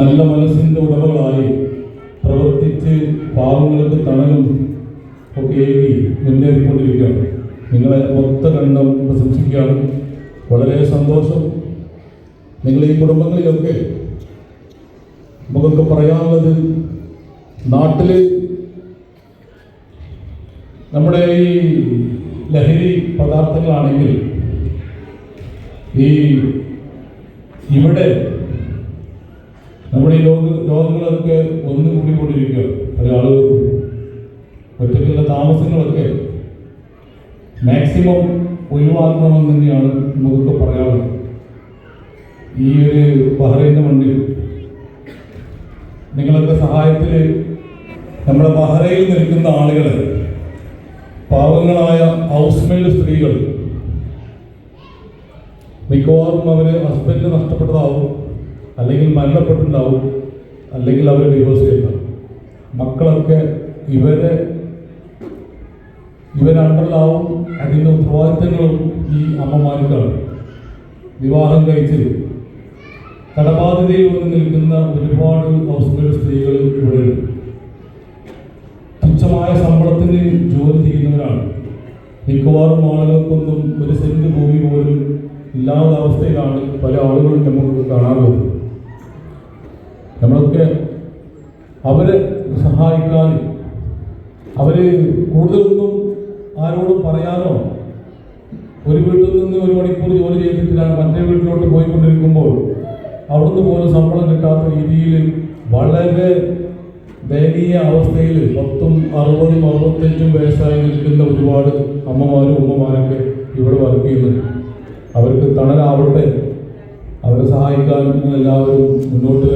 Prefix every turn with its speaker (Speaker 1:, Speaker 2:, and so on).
Speaker 1: നല്ല മനസ്സിൻ്റെ ഉടമകളായി പ്രവർത്തിച്ച് പാവങ്ങൾക്ക് തണലും ഒക്കെ ഏകി മുന്നേറിക്കൊണ്ടിരിക്കുകയാണ്. നിങ്ങളെ കണ്ഠം പ്രശംസിക്കുകയാണ്. വളരെ സന്തോഷം. നിങ്ങൾ ഈ കുടുംബങ്ങളിലൊക്കെ നമുക്കൊക്കെ പറയാനുള്ളത്, നാട്ടിൽ നമ്മുടെ ഈ ലഹരി പദാർത്ഥങ്ങളാണെങ്കിൽ ഇവിടെ നമ്മുടെ ഈ രോഗങ്ങളൊക്കെ കൂടിക്കൊണ്ടിരിക്കുക. പല ആളുകൾക്കും ഒറ്റയ്ക്കുള്ള താമസങ്ങളൊക്കെ മാക്സിമം ഒഴിവാക്കണമെന്ന് തന്നെയാണ് നമുക്കൊക്കെ പറയാനുള്ളത്. ഈ ഒരു ബഹ്റൈൻ്റെ മണ്ണിൽ നിങ്ങളൊക്കെ സഹായത്തിൽ നമ്മുടെ ബഹ്റൈനിൽ നിൽക്കുന്ന ആളുകളെ, പാവങ്ങളായ ഹൗസ് മെയ്ഡ് സ്ത്രീകൾ, മിക്കവാറും അവർ ഹസ്ബൻഡ് നഷ്ടപ്പെട്ടതാവും, അല്ലെങ്കിൽ മരണപ്പെട്ടിട്ടുണ്ടാവും, അല്ലെങ്കിൽ അവർ ഡിവോഴ്സ് ചെയ്യണം. മക്കളൊക്കെ ഇവരണ്ടറിലാവും. അതിൻ്റെ ഉത്തരവാദിത്തങ്ങളും ഈ അമ്മമാർക്കാണ്. വിവാഹം കഴിച്ച് കടബാധ്യതയിൽ വന്ന് നിൽക്കുന്ന ഒരുപാട് ഹൗസ് മെയ്ഡ് സ്ത്രീകൾ ഇവിടെയുണ്ട്. തുച്ഛമായ ശമ്പളത്തിന് ജോലി ചെയ്യുന്നവരാണ്. മിക്കവാറും ആളുകൾക്കൊന്നും ഒരു സെന്റ് ഭൂമി പോലും ഇല്ലാത്ത അവസ്ഥയിലാണ് പല ആളുകളും നമുക്ക് കാണാറുള്ളത്. നമ്മളൊക്കെ അവരെ സഹായിക്കാൻ, അവര് കൂടുതലൊന്നും ആരോടും പറയാനോ, ഒരു വീട്ടിൽ നിന്ന് 1 മണിക്കൂർ ജോലി ചെയ്തിട്ടാണ് മറ്റേ വീട്ടിലോട്ട് പോയിക്കൊണ്ടിരിക്കുമ്പോൾ അവിടുന്ന് പോലും ശമ്പളം കിട്ടാത്ത രീതിയിൽ വളരെ ദയനീയ അവസ്ഥയിൽ 10ഉം 60ഉം 65ഉം വയസ്സായി നിൽക്കുന്ന ഒരുപാട് അമ്മമാരും ഉമ്മമാരൊക്കെ ഇവിടെ വർക്ക് ചെയ്യുന്നുണ്ട്. അവർക്ക് തണലാവട്ടെ. അവരെ സഹായിക്കാൻ നിങ്ങളെല്ലാവരും മുന്നോട്ട്